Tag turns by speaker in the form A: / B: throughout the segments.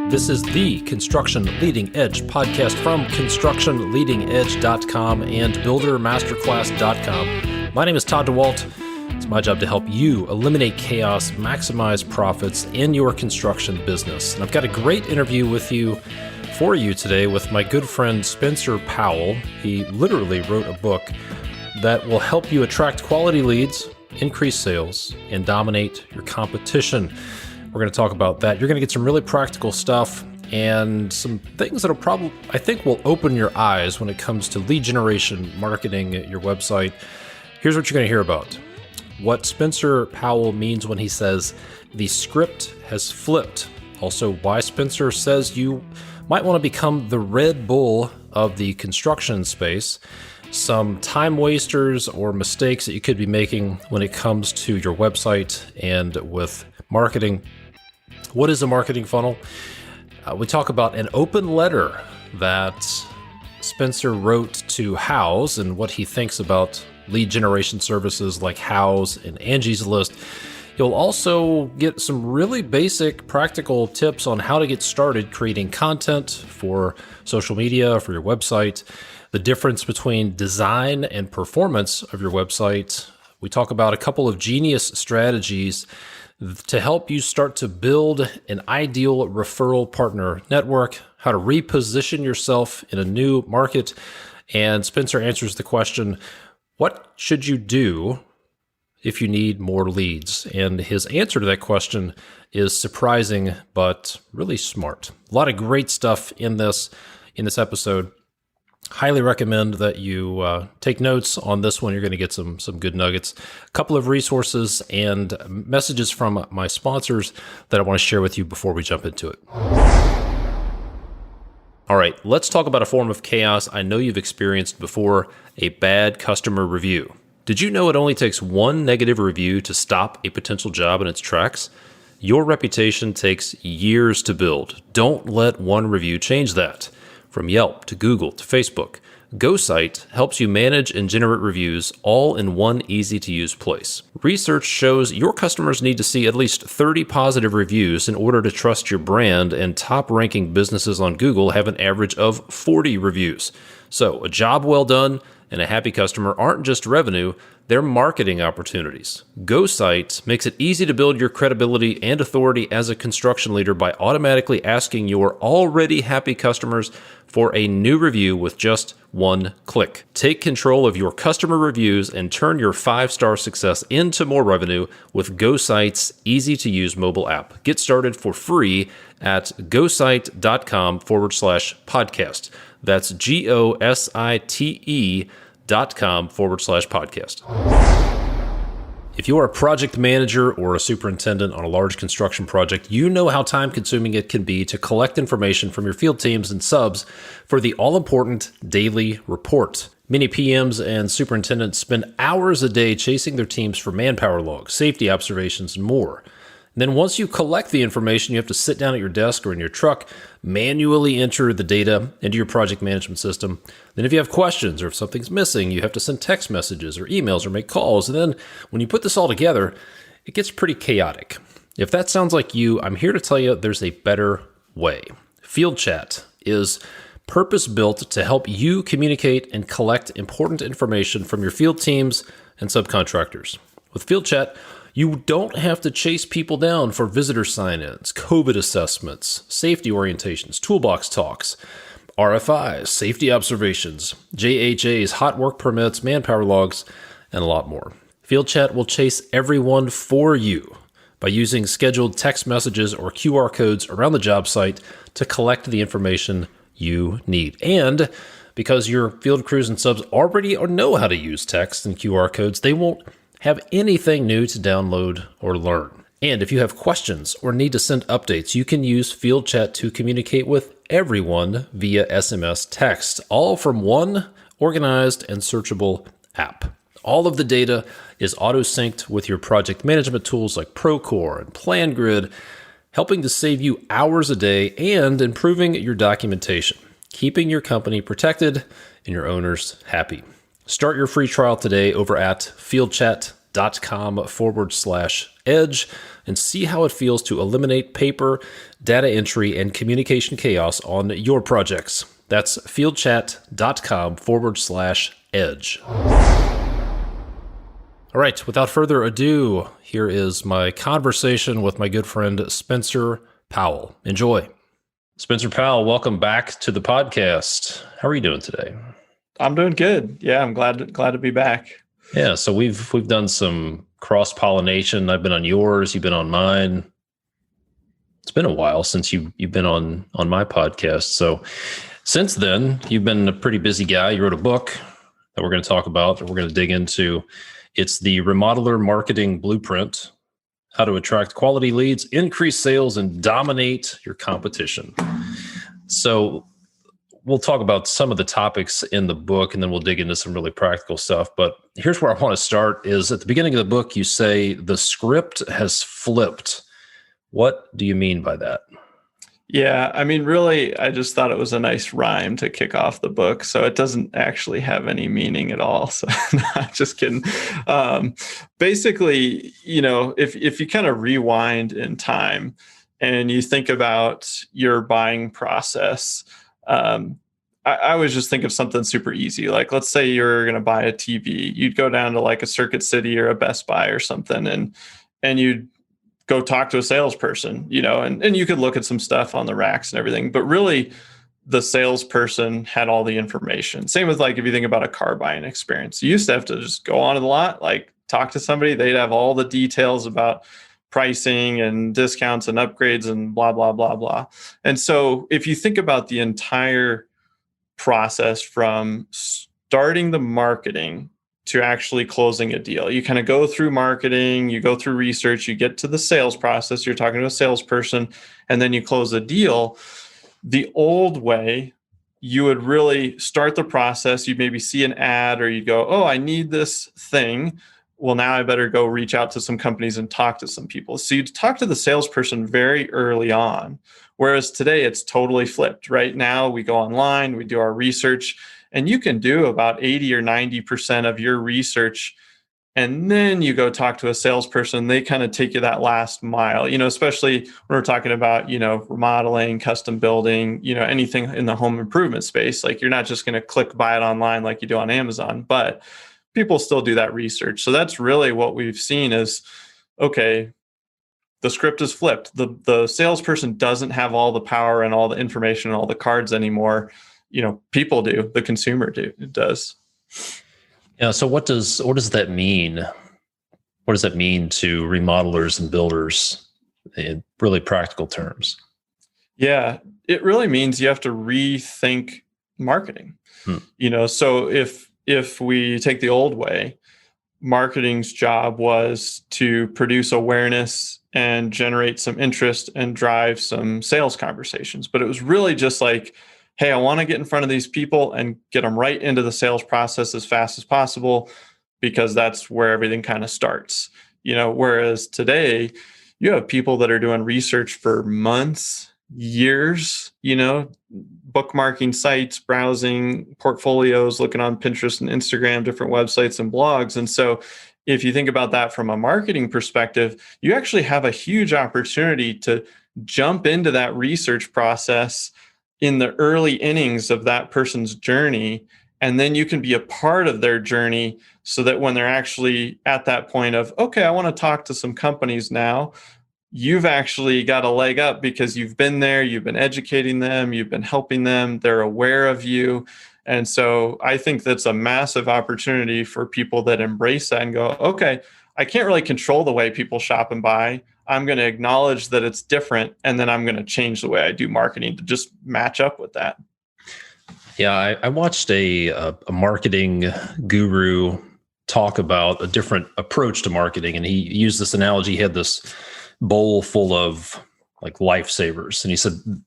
A: This is the Construction Leading Edge podcast from constructionleadingedge.com and buildermasterclass.com. My name is Todd DeWalt. It's my job to help you eliminate chaos, maximize profits in your construction business. And I've got a great interview for you today with my good friend Spencer Powell. He literally wrote a book that will help you attract quality leads, increase sales, and dominate your competition. We're going to talk about that. You're going to get some really practical stuff and some things that'll I think will open your eyes when it comes to lead generation, marketing your website. Here's what you're going to hear about. What Spencer Powell means when he says the script has flipped. Also, why Spencer says you might want to become the Red Bull of the construction space. Some time wasters or mistakes that you could be making when it comes to your website and with marketing. What is a marketing funnel? We talk about an open letter that Spencer wrote to Houzz and what he thinks about lead generation services like Houzz and Angie's List. You'll also get some really basic practical tips on how to get started creating content for social media, for your website, the difference between design and performance of your website. We talk about a couple of genius strategies to help you start to build an ideal referral partner network, how to reposition yourself in a new market. And Spencer answers the question, what should you do if you need more leads? And his answer to that question is surprising, but really smart. A lot of great stuff in this episode. Highly recommend that you take notes on this one. You're going to get some good nuggets. A couple of resources and messages from my sponsors that I want to share with you before we jump into it. All right, let's talk about a form of chaos I know you've experienced before, a bad customer review. Did you know it only takes one negative review to stop a potential job in its tracks? Your reputation takes years to build. Don't let one review change that. From Yelp to Google to Facebook, GoSite helps you manage and generate reviews all in one easy-to-use place. Research shows your customers need to see at least 30 positive reviews in order to trust your brand, and top-ranking businesses on Google have an average of 40 reviews. So, a job well done and a happy customer aren't just revenue, they're marketing opportunities. GoSite makes it easy to build your credibility and authority as a construction leader by automatically asking your already happy customers for a new review with just one click. Take control of your customer reviews and turn your 5-star success into more revenue with GoSite's easy-to-use mobile app. Get started for free at gosite.com/podcast. That's GOSITE.com/podcast. If you are a project manager or a superintendent on a large construction project, you know how time-consuming it can be to collect information from your field teams and subs for the all-important daily report. Many PMs and superintendents spend hours a day chasing their teams for manpower logs, safety observations, and more. And then once you collect the information, you have to sit down at your desk or in your truck, manually enter the data into your project management system. Then if you have questions or if something's missing, you have to send text messages or emails or make calls. And then when you put this all together, it gets pretty chaotic. If that sounds like you, I'm here to tell you there's a better way. Field Chat is purpose-built to help you communicate and collect important information from your field teams and subcontractors. With Field Chat, you don't have to chase people down for visitor sign-ins, COVID assessments, safety orientations, toolbox talks, RFIs, safety observations, JHAs, hot work permits, manpower logs, and a lot more. Field Chat will chase everyone for you by using scheduled text messages or QR codes around the job site to collect the information you need. And because your field crews and subs already know how to use text and QR codes, they won't have anything new to download or learn. And if you have questions or need to send updates, you can use Field Chat to communicate with everyone via SMS text, all from one organized and searchable app. All of the data is auto-synced with your project management tools like Procore and PlanGrid, helping to save you hours a day and improving your documentation, keeping your company protected and your owners happy. Start your free trial today over at fieldchat.com/edge and see how it feels to eliminate paper, data entry, and communication chaos on your projects. That's fieldchat.com/edge. All right, without further ado, here is my conversation with my good friend Spencer Powell. Enjoy. Spencer Powell, welcome back to the podcast. How are you doing today?
B: I'm doing good. Yeah, I'm glad to be back.
A: Yeah, so we've done some cross-pollination. I've been on yours, you've been on mine. It's been a while since you've been on my podcast. So since then, you've been a pretty busy guy. You wrote a book that we're going to talk about, that we're going to dig into. It's the Remodeler Marketing Blueprint: How to Attract Quality Leads, Increase Sales, and Dominate Your Competition. So we'll talk about some of the topics in the book, and then we'll dig into some really practical stuff. But here's where I want to start is at the beginning of the book, you say the script has flipped. What do you mean by that?
B: Yeah, I mean, really, I just thought it was a nice rhyme to kick off the book. So it doesn't actually have any meaning at all. So not just kidding. Basically, if you kind of rewind in time and you think about your buying process, I always just think of something super easy. Like, let's say you're going to buy a TV. You'd go down to like a Circuit City or a Best Buy or something, and you'd go talk to a salesperson, and you could look at some stuff on the racks and everything. But really, the salesperson had all the information. Same with like if you think about a car buying experience. You used to have to just go onto the lot, like talk to somebody. They'd have all the details about pricing and discounts and upgrades and blah, blah, blah, blah. And so if you think about the entire process from starting the marketing to actually closing a deal, you kind of go through marketing, you go through research, you get to the sales process, you're talking to a salesperson, and then you close the deal. The old way, you would really start the process. You'd maybe see an ad or you'd go, oh, I need this thing. Well, now I better go reach out to some companies and talk to some people. So you'd talk to the salesperson very early on, whereas today it's totally flipped. Right now we go online, we do our research, and you can do about 80 or 90% of your research. And then you go talk to a salesperson. They kind of take you that last mile, especially when we're talking about, remodeling, custom building, anything in the home improvement space. Like, you're not just going to click buy it online like you do on Amazon, but people still do that research. So that's really what we've seen is, okay, the script is flipped. The salesperson doesn't have all the power and all the information and all the cards anymore. People do, the consumer does.
A: Yeah. So what does that mean? What does that mean to remodelers and builders in really practical terms?
B: Yeah, it really means you have to rethink marketing. So if we take the old way, marketing's job was to produce awareness and generate some interest and drive some sales conversations. But it was really just like, hey, I want to get in front of these people and get them right into the sales process as fast as possible, because that's where everything kind of starts. Whereas today you have people that are doing research for months, years, bookmarking sites, browsing portfolios, looking on Pinterest and Instagram, different websites and blogs. And so if you think about that from a marketing perspective, you actually have a huge opportunity to jump into that research process in the early innings of that person's journey. And then you can be a part of their journey so that when they're actually at that point of, okay, I want to talk to some companies now, you've actually got a leg up because you've been there, you've been educating them, you've been helping them, they're aware of you. And so I think that's a massive opportunity for people that embrace that and go, okay, I can't really control the way people shop and buy. I'm going to acknowledge that it's different, and then I'm going to change the way I do marketing to just match up with that.
A: Yeah, I watched a marketing guru talk about a different approach to marketing, and he used this analogy. He had this bowl full of like lifesavers, and he said, and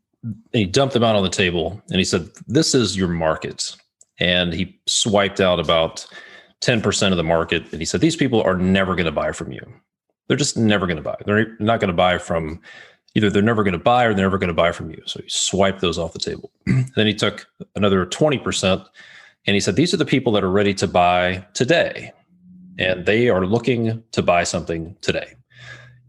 A: he dumped them out on the table, and he said, "This is your market." And he swiped out about 10% of the market, and he said, "These people are never going to buy from you. They're just never going to buy. They're not going to buy from either. They're never going to buy, or they're never going to buy from you." So he swiped those off the table. Then he took another 20%, And he said, these are the people that are ready to buy today. And they are looking to buy something today.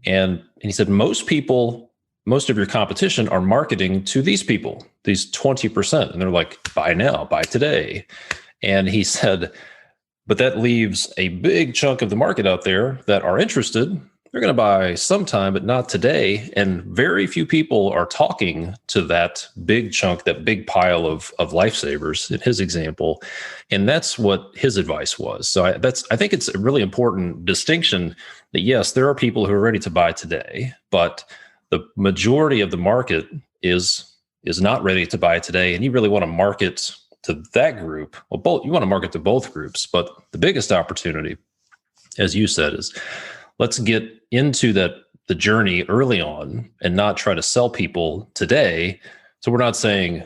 A: And he said, most of your competition are marketing to these people, these 20%. And they're like, buy now, buy today. And he said, but that leaves a big chunk of the market out there that are interested. They're going to buy sometime, but not today. And very few people are talking to that big chunk, that big pile of lifesavers in his example. And that's what his advice was. So I think it's a really important distinction that, yes, there are people who are ready to buy today, but the majority of the market is not ready to buy today. And you really want to market to that group. Well, you want to market to both groups, but the biggest opportunity, as you said, is let's get into the journey early on and not try to sell people today. So we're not saying,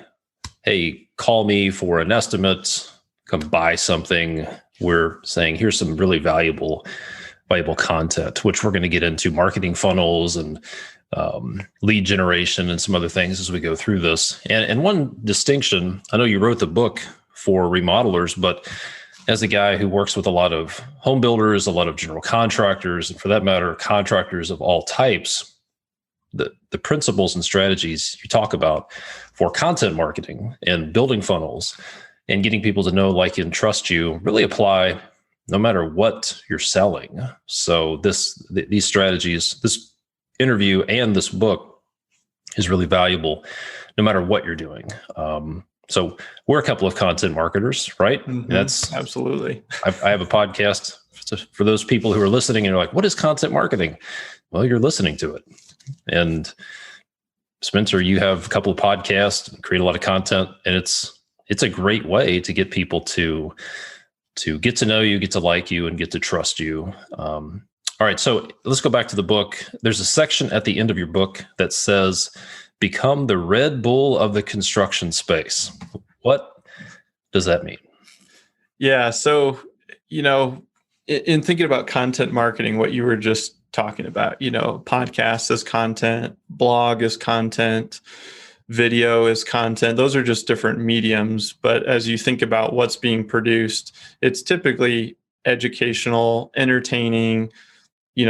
A: hey, call me for an estimate, come buy something. We're saying, here's some really valuable content, which we're going to get into marketing funnels and lead generation and some other things as we go through this. And one distinction, I know you wrote the book for remodelers, but as a guy who works with a lot of home builders, a lot of general contractors, and for that matter, contractors of all types, the principles and strategies you talk about for content marketing and building funnels and getting people to know, like, and trust you really apply no matter what you're selling. So these strategies, this interview and this book is really valuable no matter what you're doing. So we're a couple of content marketers, right?
B: Mm-hmm.
A: That's
B: absolutely.
A: I have a podcast for those people who are listening and are like, what is content marketing? Well, you're listening to it. And Spencer, you have a couple of podcasts and create a lot of content, and it's a great way to get people to get to know you, get to like you, and get to trust you. All right, so let's go back to the book. There's a section at the end of your book that says, become the Red Bull of the construction space. What does that mean?
B: Yeah, so, in thinking about content marketing, what you were just talking about, podcast is content, blog is content, video is content. Those are just different mediums. But as you think about what's being produced, it's typically educational, entertaining,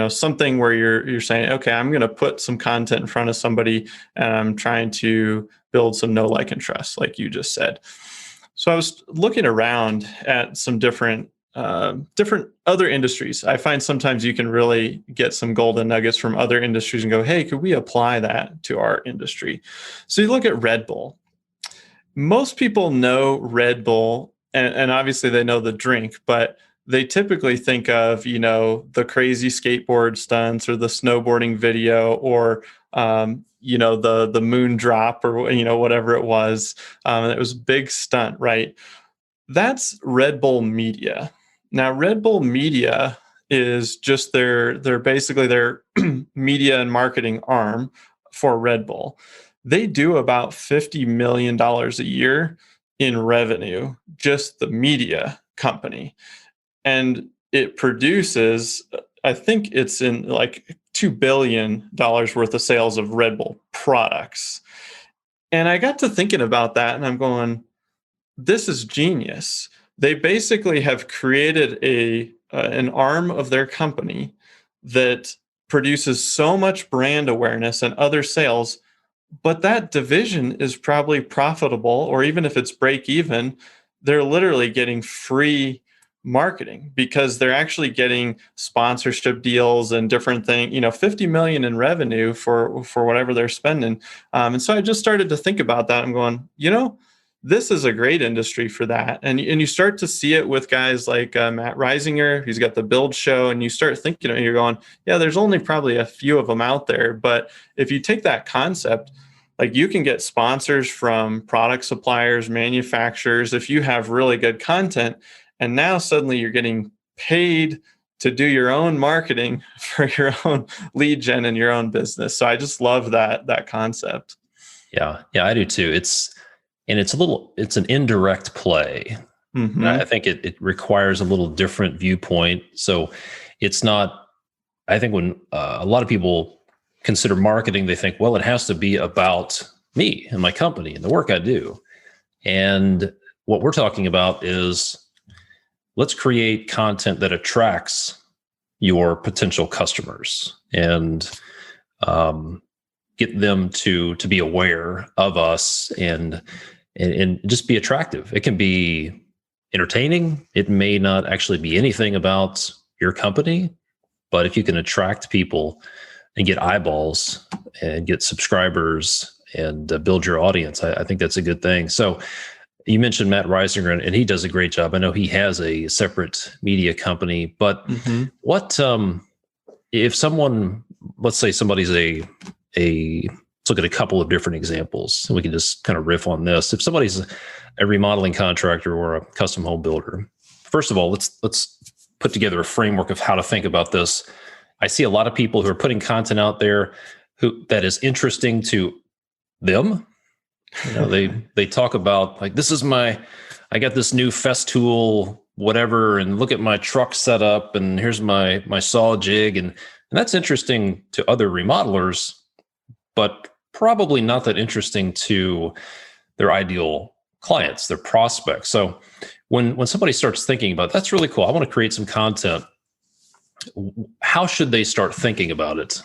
B: something where you're saying, okay, I'm going to put some content in front of somebody and I'm trying to build some know, like, and trust, like you just said. So I was looking around at some different other industries. I find sometimes you can really get some golden nuggets from other industries and go, hey, could we apply that to our industry? So you look at Red Bull. Most people know Red Bull, and obviously they know the drink, but they typically think of, the crazy skateboard stunts or the snowboarding video or, the moon drop or, whatever it was. It was a big stunt, right? That's Red Bull Media. Now, Red Bull Media is just they're basically their media and marketing arm for Red Bull. They do about $50 million a year in revenue, just the media company. And it produces, I think it's in like $2 billion worth of sales of Red Bull products. And I got to thinking about that and I'm going, this is genius. They basically have created an arm of their company that produces so much brand awareness and other sales, but that division is probably profitable, or even if it's break even, they're literally getting free marketing because they're actually getting sponsorship deals and different things, $50 million in revenue for whatever they're spending. And so I just started to think about that. I'm going, this is a great industry for that. And you start to see it with guys like Matt Reisinger, who's got the Build Show, and you start thinking, you're going, yeah, there's only probably a few of them out there. But if you take that concept, like, you can get sponsors from product suppliers, manufacturers, if you have really good content. And now suddenly you're getting paid to do your own marketing for your own lead gen and your own business. So I just love that concept.
A: Yeah, I do too. It's an indirect play. Mm-hmm. I think it requires a little different viewpoint. So it's not, I think when a lot of people consider marketing, they think, well, it has to be about me and my company and the work I do. And what we're talking about is let's create content that attracts your potential customers and get them to be aware of us and just be attractive. It can be entertaining. It may not actually be anything about your company, but if you can attract people and get eyeballs and get subscribers and build your audience, I think that's a good thing. So you mentioned Matt Reisinger, and he does a great job. I know he has a separate media company, but what if someone, let's say somebody's let's look at a couple of different examples, and we can just kind of riff on this. If somebody's a remodeling contractor or a custom home builder, first of all, let's put together a framework of how to think about this. I see a lot of people who are putting content out there that is interesting to them. You know, they talk about like, I got this new Festool, whatever, and look at my truck setup, and here's my saw jig, and that's interesting to other remodelers, but probably not that interesting to their ideal clients, their prospects. So when somebody starts thinking about, that's really cool, I want to create some content, how should they start thinking about it?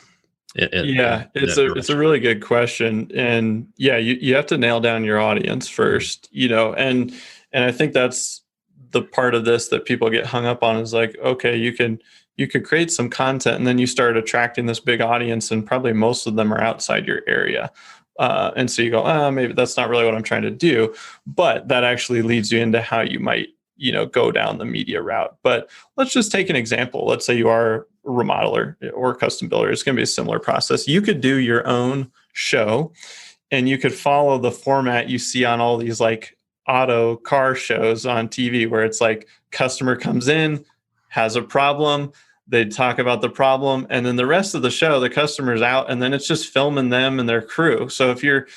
B: It's a really good question. And yeah, you have to nail down your audience first, and I think that's the part of this that people get hung up on is like, okay, you could create some content and then you start attracting this big audience, and probably most of them are outside your area. And so you go, maybe that's not really what I'm trying to do, but that actually leads you into how you might, go down the media route. But let's just take an example. Let's say you are a remodeler or a custom builder. It's going to be a similar process. You could do your own show, and you could follow the format you see on all these like auto car shows on TV, where it's like customer comes in, has a problem, they talk about the problem, and then the rest of the show, the customer's out, and then it's just filming them and their crew. So if you're,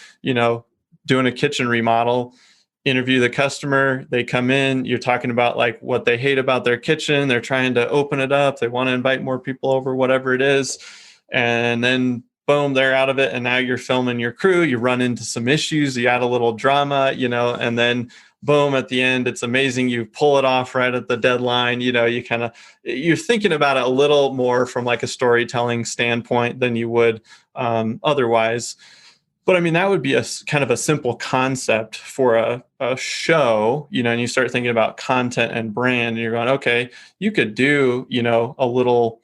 B: doing a kitchen remodel, interview the customer, they come in, you're talking about like what they hate about their kitchen, they're trying to open it up, they want to invite more people over, whatever it is, and then boom, they're out of it, and now you're filming your crew, you run into some issues, you add a little drama, and then boom, at the end, it's amazing, you pull it off right at the deadline, you're thinking about it a little more from like a storytelling standpoint than you would otherwise. But I mean, that would be a kind of a simple concept for a show, and you start thinking about content and brand, and you're going, okay, you could do, a little,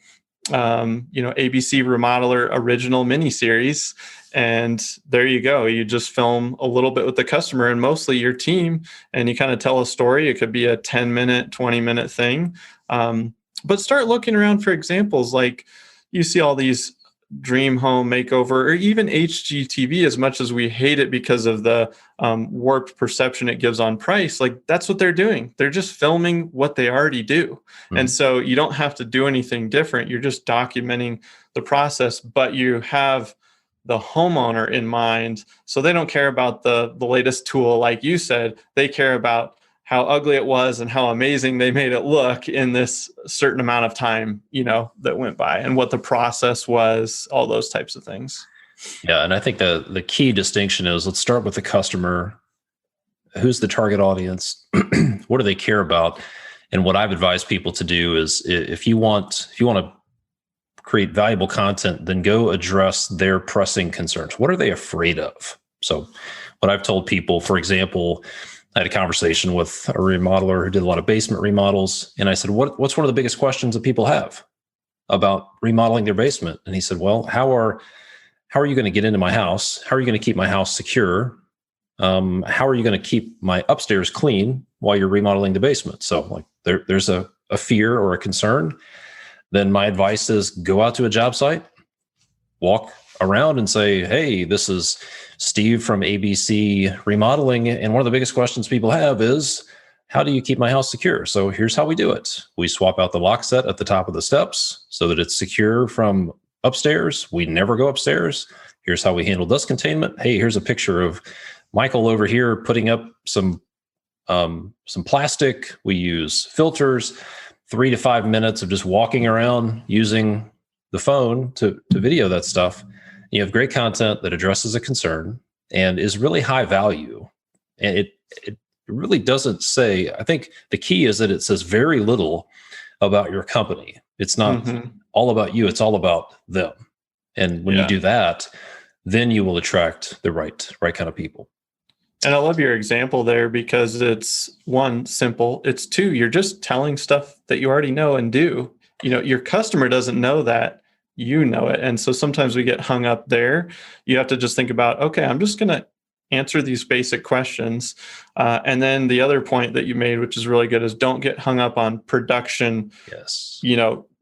B: ABC Remodeler original miniseries. And there you go. You just film a little bit with the customer and mostly your team, and you kind of tell a story. It could be a 10-minute, 20-minute thing. But start looking around for examples. Like you see all these dream home makeover, or even HGTV, as much as we hate it because of the warped perception it gives on price, like that's what they're doing. They're just filming what they already do. And so you don't have to do anything different. You're just documenting the process, but you have the homeowner in mind. So they don't care about the latest tool, like you said. They care about how ugly it was and how amazing they made it look in this certain amount of time, that went by, and what the process was, all those types of things.
A: Yeah. And I think the key distinction is, let's start with the customer. Who's the target audience? What do they care about? And what I've advised people to do is, if you want to create valuable content, then go address their pressing concerns. What are they afraid of? So what I've told people, for example, I had a conversation with a remodeler who did a lot of basement remodels. And I said, what's one of the biggest questions that people have about remodeling their basement? And he said, well, how are you going to get into my house? How are you going to keep my house secure? How are you going to keep my upstairs clean while you're remodeling the basement? So like there's a fear or a concern. Then my advice is, go out to a job site, walk around and say, hey, this is Steve from ABC Remodeling, and one of the biggest questions people have is, how do you keep my house secure? So here's how we do it. We swap out the lock set at the top of the steps so that it's secure from upstairs. We never go upstairs. Here's how we handle dust containment. Hey, here's a picture of Michael over here putting up some plastic. We use filters. 3 to 5 minutes of just walking around using the phone to video that stuff. You have great content that addresses a concern and is really high value. And it really doesn't say, I think the key is that it says very little about your company. It's not all about you, it's all about them. And when you do that, then you will attract the right kind of people.
B: And I love your example there because it's one, simple. It's two, you're just telling stuff that you already know and do. Your customer doesn't know that, you know it. And so sometimes we get hung up there. You have to just think about, okay, I'm just going to answer these basic questions. And then the other point that you made, which is really good, is don't get hung up on production.
A: Yes.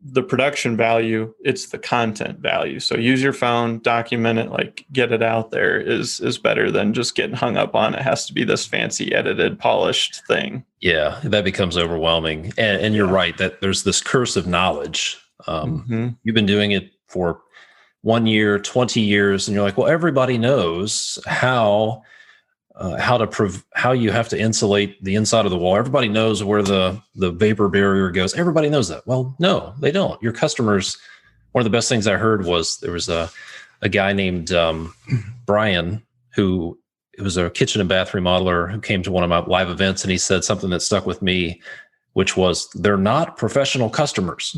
B: The production value, it's the content value. So use your phone, document it, like get it out there is better than just getting hung up on it has to be this fancy edited, polished thing.
A: Yeah, that becomes overwhelming. And you're right that there's this curse of knowledge. You've been doing it for 1 year, 20 years, and you're like, well, everybody knows how you have to insulate the inside of the wall. Everybody knows where the vapor barrier goes. Everybody knows that. Well, no, they don't. Your customers, one of the best things I heard was there was a guy named Brian, who was a kitchen and bath remodeler who came to one of my live events, and he said something that stuck with me, which was, they're not professional customers.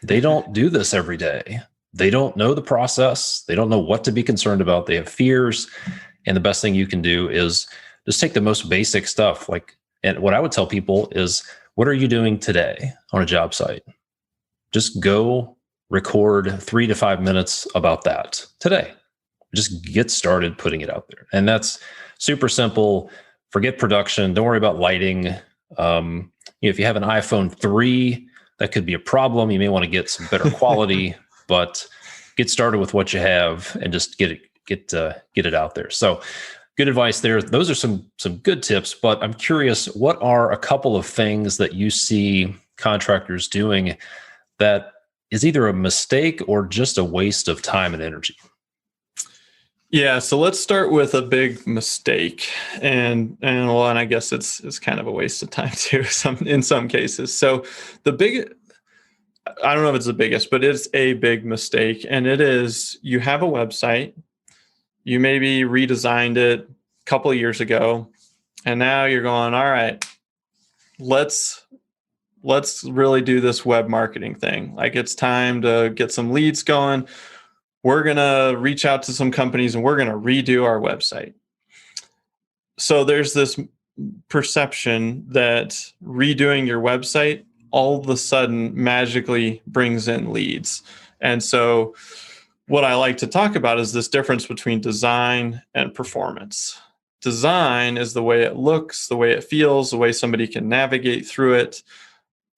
A: They don't do this every day. They don't know the process. They don't know what to be concerned about. They have fears. And the best thing you can do is just take the most basic stuff. And what I would tell people is, what are you doing today on a job site? Just go record 3 to 5 minutes about that today. Just get started putting it out there. And that's super simple. Forget production. Don't worry about lighting. If you have an iPhone 3, that could be a problem. You may want to get some better quality, but get started with what you have and just get it out there. So good advice there. Those are some good tips, but I'm curious, what are a couple of things that you see contractors doing that is either a mistake or just a waste of time and energy?
B: Yeah, so let's start with a big mistake, and I guess it's kind of a waste of time too, in some cases. So I don't know if it's the biggest, but it's a big mistake, and it is, you have a website, you maybe redesigned it a couple of years ago, and now you're going, all right, let's really do this web marketing thing. Like, it's time to get some leads going. We're going to reach out to some companies and we're going to redo our website. So there's this perception that redoing your website all of a sudden magically brings in leads. And so what I like to talk about is this difference between design and performance. Design is the way it looks, the way it feels, the way somebody can navigate through it.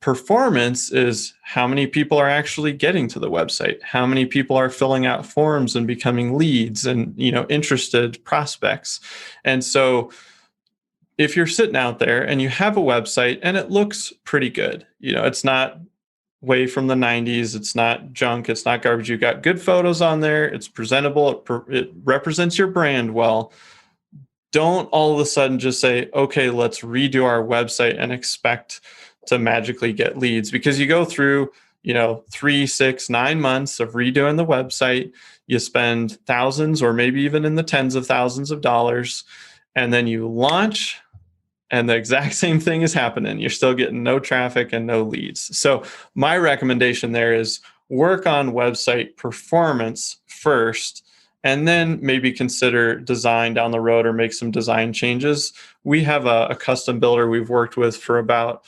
B: Performance is how many people are actually getting to the website, how many people are filling out forms and becoming leads and, interested prospects. And so if you're sitting out there and you have a website and it looks pretty good, it's not way from the 90s, it's not junk, it's not garbage, you got good photos on there, it's presentable, it represents your brand well. Don't all of a sudden just say, okay, let's redo our website and expect to magically get leads, because you go through, 3, 6, 9 months of redoing the website, you spend thousands or maybe even in the tens of thousands of dollars, and then you launch and the exact same thing is happening. You're still getting no traffic and no leads. So my recommendation there is work on website performance first, and then maybe consider design down the road or make some design changes. We have a custom builder we've worked with for about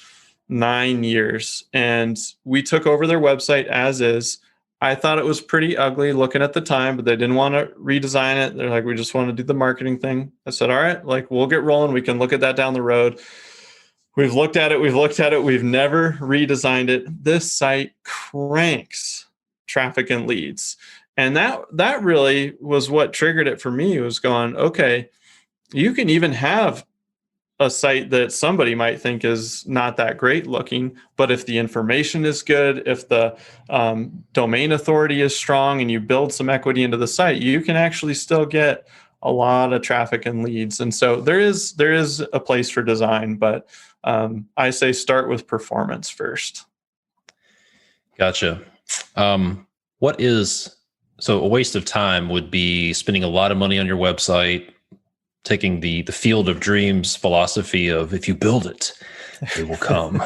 B: 9 years, and we took over their website as is. I thought it was pretty ugly looking at the time, but they didn't want to redesign it. They're like, we just want to do the marketing thing. I said, all right, we'll get rolling. We can look at that down the road. We've looked at it. We've never redesigned it. This site cranks traffic and leads. And that really was what triggered it for me. It was going, okay, you can even have a site that somebody might think is not that great looking, but if the information is good, if the domain authority is strong and you build some equity into the site, you can actually still get a lot of traffic and leads. And so there is a place for design, but I say start with performance first.
A: Gotcha. So a waste of time would be spending a lot of money on your website, taking the Field of Dreams philosophy of if you build it, they will come.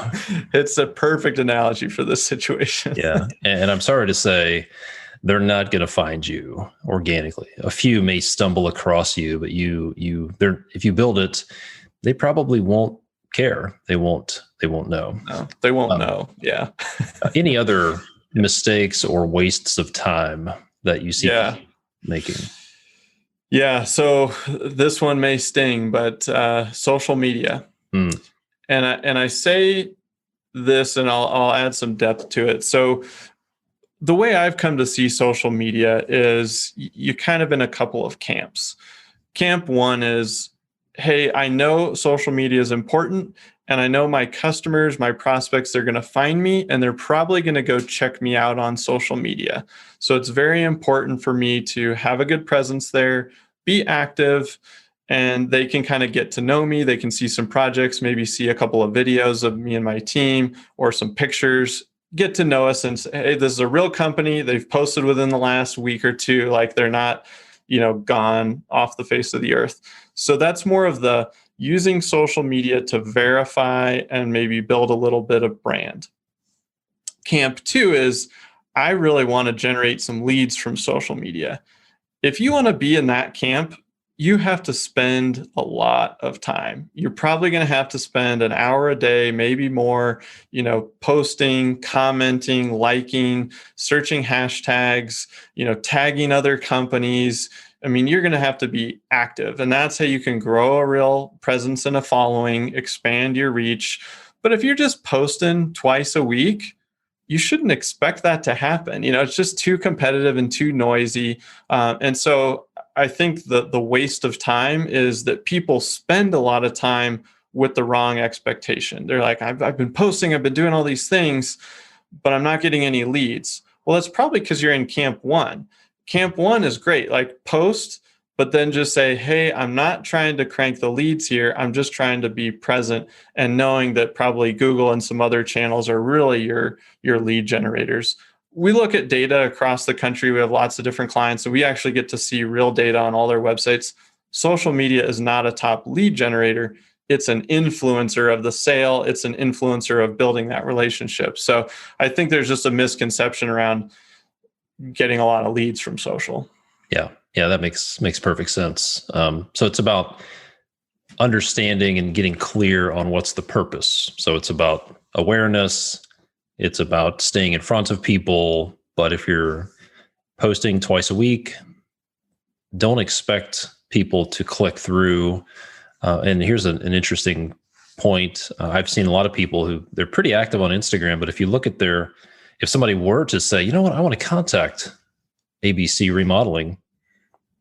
B: It's a perfect analogy for this situation.
A: Yeah. And I'm sorry to say, they're not going to find you organically. A few may stumble across you, but if you build it, they probably won't care. They won't know.
B: No, they won't know. Yeah.
A: Any other mistakes or wastes of time that you see making?
B: Yeah. So this one may sting, but social media. And I say this, and I'll add some depth to it. So the way I've come to see social media is you kind of in a couple of camps. Camp one is, hey, I know social media is important, and I know my customers, my prospects, they're going to find me, and they're probably going to go check me out on social media. So it's very important for me to have a good presence there, be active, and they can kind of get to know me. They can see some projects, maybe see a couple of videos of me and my team or some pictures, get to know us and say, hey, this is a real company. They've posted within the last week or two, like they're not, gone off the face of the earth. So that's more of the using social media to verify and maybe build a little bit of brand. Camp two is, I really want to generate some leads from social media. If you want to be in that camp, you have to spend a lot of time. You're probably going to have to spend an hour a day, maybe more, posting, commenting, liking, searching hashtags, tagging other companies. I mean, you're going to have to be active, and that's how you can grow a real presence and a following, expand your reach. But if you're just posting twice a week, you shouldn't expect that to happen. It's just too competitive and too noisy. And so I think the waste of time is that people spend a lot of time with the wrong expectation. They're like, I've been posting, I've been doing all these things, but I'm not getting any leads. Well, that's probably because you're in camp one. Camp one is great, like post, but then just say, hey, I'm not trying to crank the leads here. I'm just trying to be present, and knowing that probably Google and some other channels are really your lead generators. We look at data across the country. We have lots of different clients, and we actually get to see real data on all their websites. Social media is not a top lead generator. It's an influencer of the sale. It's an influencer of building that relationship. So I think there's just a misconception around getting a lot of leads from social.
A: Yeah, that makes perfect sense. So it's about understanding and getting clear on what's the purpose. So it's about awareness. It's about staying in front of people. But if you're posting twice a week, don't expect people to click through. And here's an interesting point. I've seen a lot of people who they're pretty active on Instagram, but if you look at if somebody were to say, you know what, I want to contact ABC Remodeling,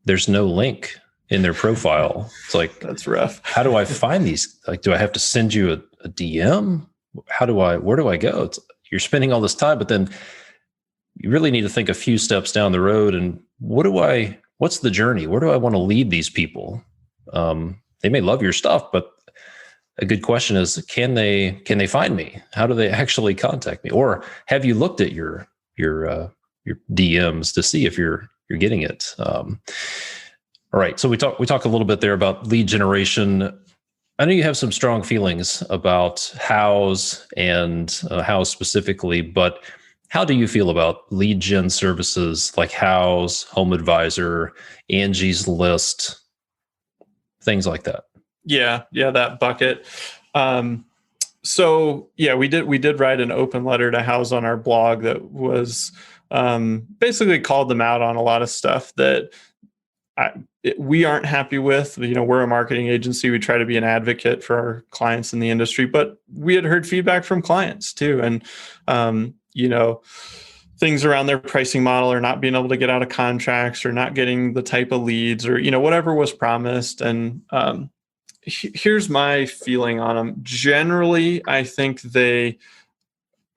A: there's no link in their profile. It's like,
B: that's rough.
A: How do I find these? Like, do I have to send you a DM? Where do I go? You're spending all this time, but then you really need to think a few steps down the road. And what's the journey? Where do I want to lead these people? They may love your stuff, but a good question is, can they find me? How do they actually contact me? Or have you looked at your DMs to see if you're getting it? All right. So we talk a little bit there about lead generation. I know you have some strong feelings about Houzz and Houzz specifically, but how do you feel about lead gen services like Houzz, Home Advisor, Angie's List, things like that? Yeah,
B: that bucket. So yeah, we did write an open letter to Houzz on our blog that was basically called them out on a lot of stuff that we aren't happy with. We're a marketing agency. We try to be an advocate for our clients in the industry, but we had heard feedback from clients too. And, things around their pricing model, or not being able to get out of contracts, or not getting the type of leads, or, whatever was promised. And here's my feeling on them. Generally, I think they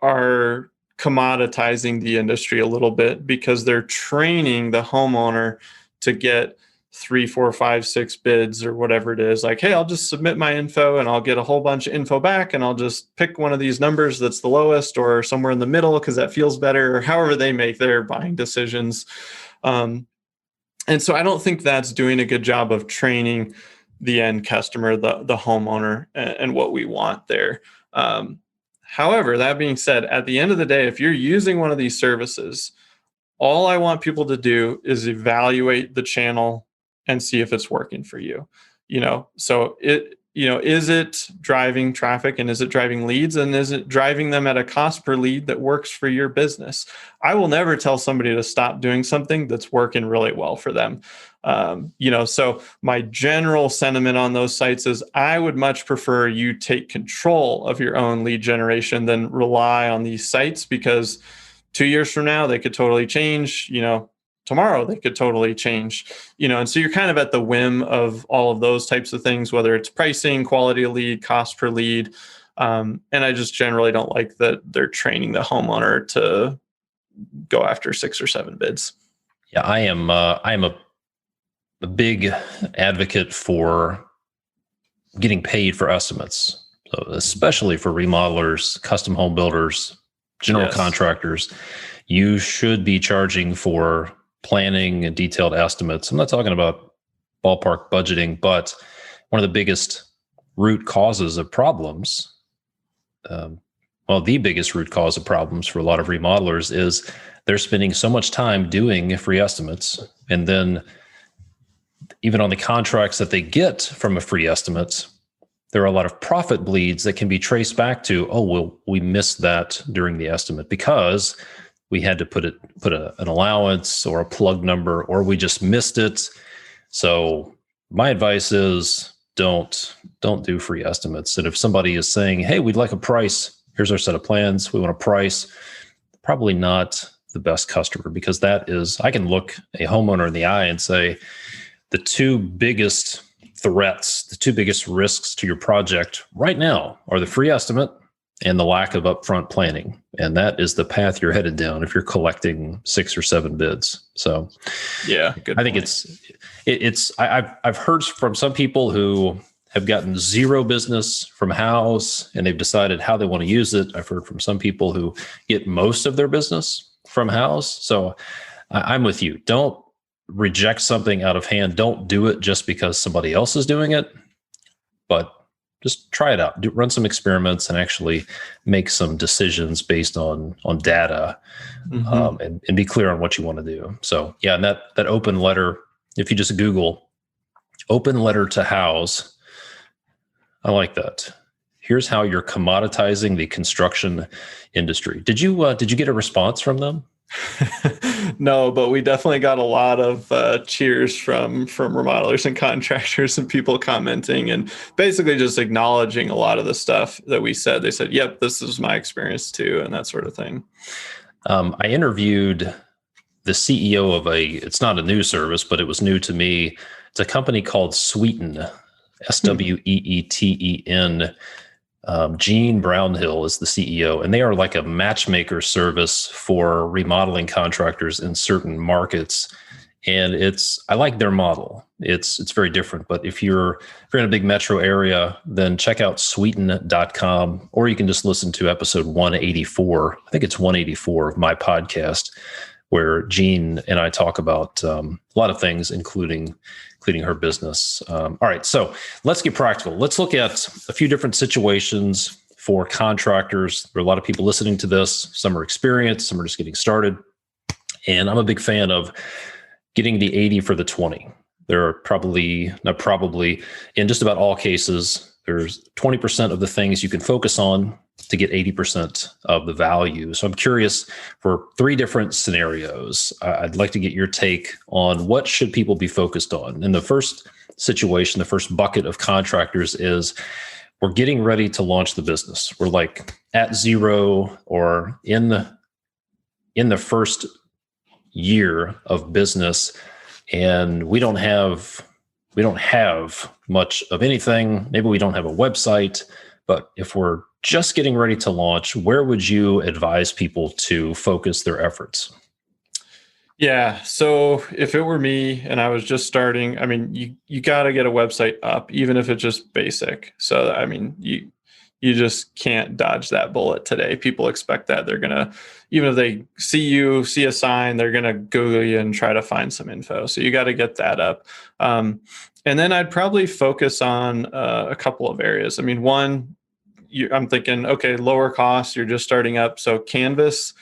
B: are commoditizing the industry a little bit, because they're training the homeowner to get 3, 4, 5, 6 bids or whatever it is. Like, hey, I'll just submit my info and I'll get a whole bunch of info back, and I'll just pick one of these numbers that's the lowest or somewhere in the middle because that feels better, or however they make their buying decisions. And so I don't think that's doing a good job of training the end customer, the homeowner, and what we want there. However, that being said, at the end of the day, if you're using one of these services, all I want people to do is evaluate the channel and see if it's working for you. So is it driving traffic, and is it driving leads, and is it driving them at a cost per lead that works for your business? I will never tell somebody to stop doing something that's working really well for them. So my general sentiment on those sites is I would much prefer you take control of your own lead generation than rely on these sites, because 2 years from now, they could totally change. Tomorrow they could totally change, and so you're kind of at the whim of all of those types of things, whether it's pricing, quality of lead, cost per lead. And I just generally don't like that they're training the homeowner to go after 6 or 7 bids.
A: Yeah, I am a big advocate for getting paid for estimates, so especially for remodelers, custom home builders, general contractors. You should be charging for planning and detailed estimates. I'm not talking about ballpark budgeting, but one of the biggest root causes of problems, the biggest root cause of problems for a lot of remodelers is they're spending so much time doing free estimates. And then even on the contracts that they get from a free estimate, there are a lot of profit bleeds that can be traced back to, we missed that during the estimate because we had to put an allowance or a plug number, or we just missed it. So my advice is don't do free estimates. And if somebody is saying, hey, we'd like a price, here's our set of plans, we want a price, probably not the best customer, because that is, I can look a homeowner in the eye and say, the 2 biggest threats, the 2 biggest risks to your project right now are the free estimate and the lack of upfront planning. And that is the path you're headed down if you're collecting 6 or 7 bids. So
B: yeah, good
A: I think
B: point.
A: I've heard from some people who have gotten 0 business from house and they've decided how they want to use it. I've heard from some people who get most of their business from house. So I'm with you. Don't reject something out of hand. Don't do it just because somebody else is doing it, but just try it out. Run some experiments and actually make some decisions based on data, and be clear on what you want to do. So yeah, and that open letter, if you just Google open letter to house, I like that. Here's how you're commoditizing the construction industry. Did you get a response from them?
B: No, but we definitely got a lot of cheers from remodelers and contractors and people commenting and basically just acknowledging a lot of the stuff that we said. They said, yep, this is my experience too, and that sort of thing.
A: I interviewed the CEO of it's not a news service, but it was new to me. It's a company called Sweeten, Sweeten. Gene Brownhill is the CEO, and they are like a matchmaker service for remodeling contractors in certain markets. And I like their model. It's very different. But if you're in a big metro area, then check out sweeten.com, or you can just listen to episode 184. I think it's 184 of my podcast, where Gene and I talk about a lot of things, including her business. All right, so let's get practical. Let's look at a few different situations for contractors. There are a lot of people listening to this. Some are experienced, some are just getting started. And I'm a big fan of getting the 80 for the 20. There are in just about all cases, there's 20% of the things you can focus on to get 80% of the value. So I'm curious, for 3 different scenarios, I'd like to get your take on what should people be focused on. In the first situation, the first bucket of contractors is we're getting ready to launch the business. We're like at 0 or in the first year of business, and we don't have much of anything. Maybe we don't have a website, but if we're just getting ready to launch, where would you advise people to focus their efforts?
B: Yeah. So if it were me and I was just starting, I mean, you got to get a website up, even if it's just basic. So, I mean, You just can't dodge that bullet today. People expect that. They're going to, even if they see a sign, they're going to Google you and try to find some info. So you got to get that up. And then I'd probably focus on a couple of areas. I mean, one, I'm thinking, okay, lower cost, you're just starting up. So canvas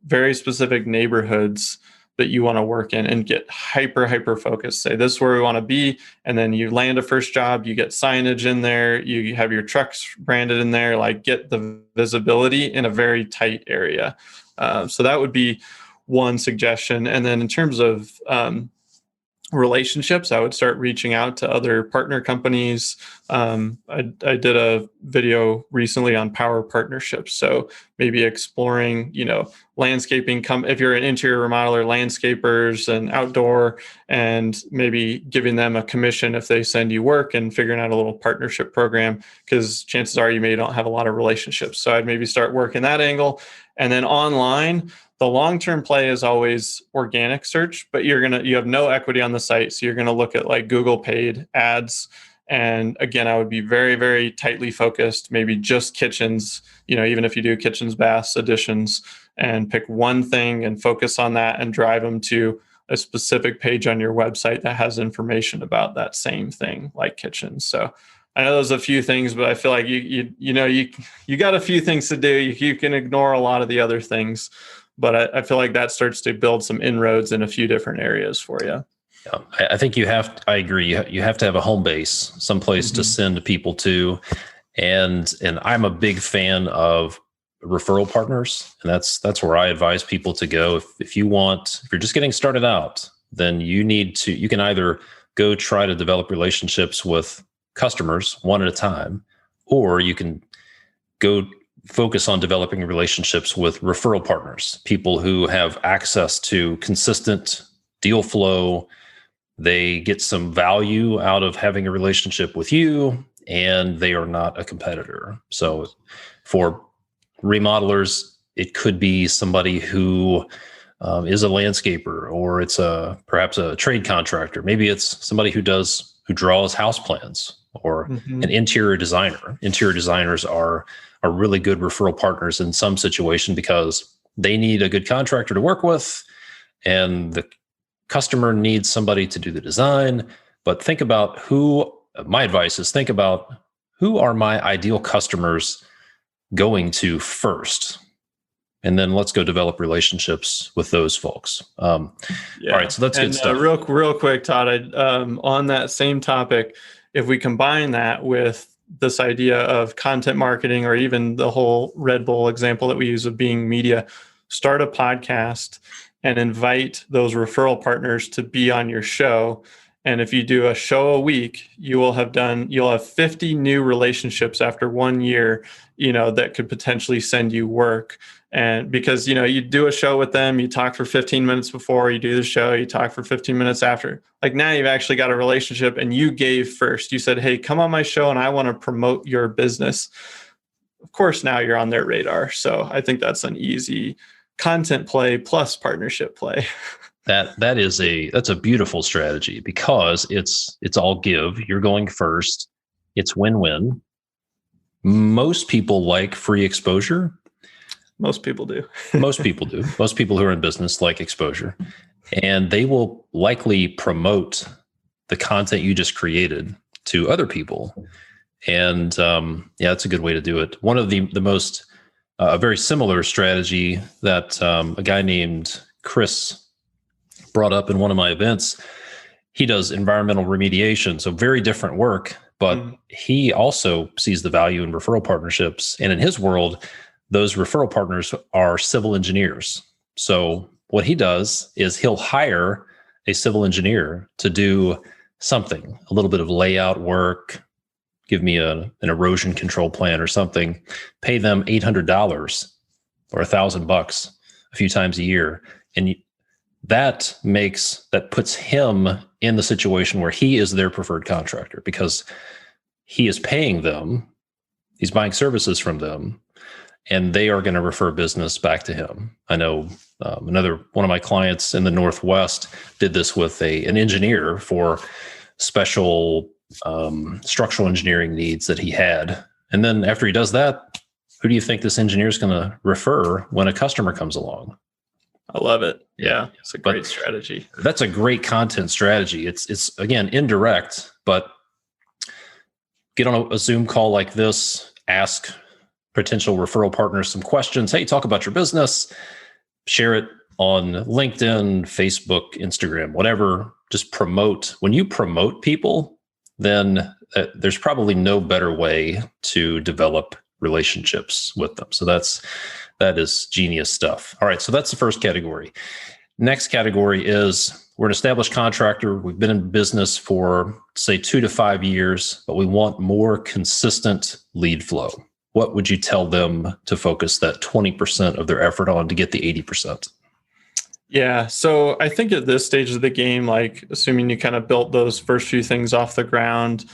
B: very specific neighborhoods that you want to work in and get hyper focused. Say, this is where we want to be. And then you land a first job, you get signage in there, you have your trucks branded in there, like get the visibility in a very tight area. So that would be one suggestion. And then in terms of relationships, I would start reaching out to other partner companies. I did a video recently on power partnerships. So maybe exploring, landscaping, if you're an interior remodeler, landscapers and outdoor, and maybe giving them a commission if they send you work, and figuring out a little partnership program, because chances are you may not have a lot of relationships. So I'd maybe start working that angle. And then online, the long-term play is always organic search, but you have no equity on the site. So you're going to look at like Google paid ads. And again, I would be very, very tightly focused, maybe just kitchens, even if you do kitchens, baths, additions, and pick one thing and focus on that and drive them to a specific page on your website that has information about that same thing, like kitchens. So I know there's a few things, but I feel like you got a few things to do. You can ignore a lot of the other things. But I feel like that starts to build some inroads in a few different areas for you.
A: Yeah, I think I agree. You have to have a home base, someplace to send people to. And I'm a big fan of referral partners. And that's where I advise people to go. If you're just getting started out, then you can either go try to develop relationships with customers one at a time, or you can go focus on developing relationships with referral partners, people who have access to consistent deal flow. They get some value out of having a relationship with you, and they are not a competitor. So for remodelers, it could be somebody who is a landscaper, or it's perhaps a trade contractor. Maybe it's somebody who draws house plans, or an interior designer. Interior designers are really good referral partners in some situation, because they need a good contractor to work with, and the customer needs somebody to do the design. But my advice is think about who are my ideal customers going to first, and then let's go develop relationships with those folks. All right, so that's good stuff.
B: Real quick, Todd, on that same topic, if we combine that with this idea of content marketing, or even the whole Red Bull example that we use of being media, start a podcast and invite those referral partners to be on your show. And if you do a show a week, you'll have 50 new relationships after 1 year, that could potentially send you work. And because, you do a show with them, you talk for 15 minutes before you do the show, you talk for 15 minutes after. Like, now you've actually got a relationship, and you gave first. You said, hey, come on my show and I want to promote your business. Of course, now you're on their radar. So I think that's an easy content play plus partnership play.
A: That's a beautiful strategy, because it's all give. You're going first. It's win-win. Most people like free exposure.
B: Most people do.
A: Most people do. Most people who are in business like exposure, and they will likely promote the content you just created to other people. And that's a good way to do it. One of the most a very similar strategy that a guy named Chris brought up in one of my events. He does environmental remediation, so very different work, but he also sees the value in referral partnerships. And in his world, those referral partners are civil engineers. So what he does is he'll hire a civil engineer to do something, a little bit of layout work, give me an erosion control plan or something, pay them $800 or $1,000 a few times a year. And that puts him in the situation where he is their preferred contractor, because he is paying them, he's buying services from them, and they are going to refer business back to him. I know another one of my clients in the Northwest did this with an engineer for special structural engineering needs that he had. And then after he does that, who do you think this engineer is going to refer when a customer comes along?
B: I love it. Yeah, it's a great strategy.
A: That's a great content strategy. It's again, indirect, but get on a Zoom call like this, ask potential referral partners some questions. Hey, talk about your business, share it on LinkedIn, Facebook, Instagram, whatever. Just promote. When you promote people, then there's probably no better way to develop relationships with them. So that is genius stuff. All right. So that's the first category. Next category is we're an established contractor. We've been in business for, say, 2 to 5 years, but we want more consistent lead flow. What would you tell them to focus that 20% of their effort on to get the 80%?
B: Yeah. So I think at this stage of the game, like assuming you kind of built those first few things off the ground,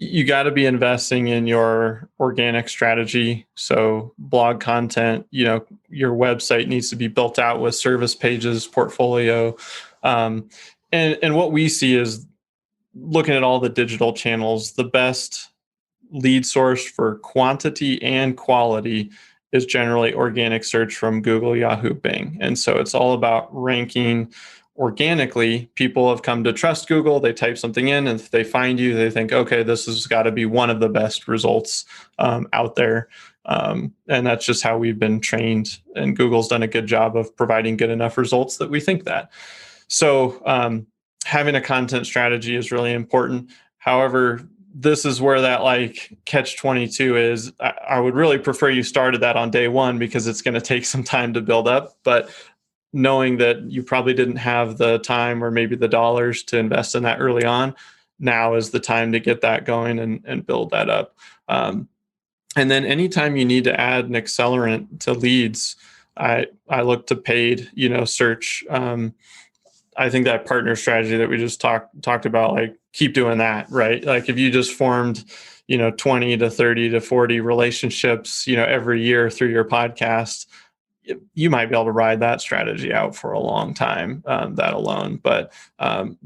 B: you got to be investing in your organic strategy. So blog content, your website needs to be built out with service pages, portfolio. And what we see is looking at all the digital channels, the best lead source for quantity and quality is generally organic search from Google, Yahoo, Bing. And so it's all about ranking organically. People have come to trust Google. They type something in, and if they find you, they think, okay, this has got to be one of the best results out there. And that's just how we've been trained. And Google's done a good job of providing good enough results that we think that. So having a content strategy is really important. However, this is where that like catch 22 is. I would really prefer you started that on day one because it's going to take some time to build up. But knowing that you probably didn't have the time or maybe the dollars to invest in that early on, now is the time to get that going and build that up. And then anytime you need to add an accelerant to leads, I look to paid, search. I think that partner strategy that we just talked about, like keep doing that, right? Like if you just formed, 20 to 30 to 40 relationships, every year through your podcast, you might be able to ride that strategy out for a long time, that alone. But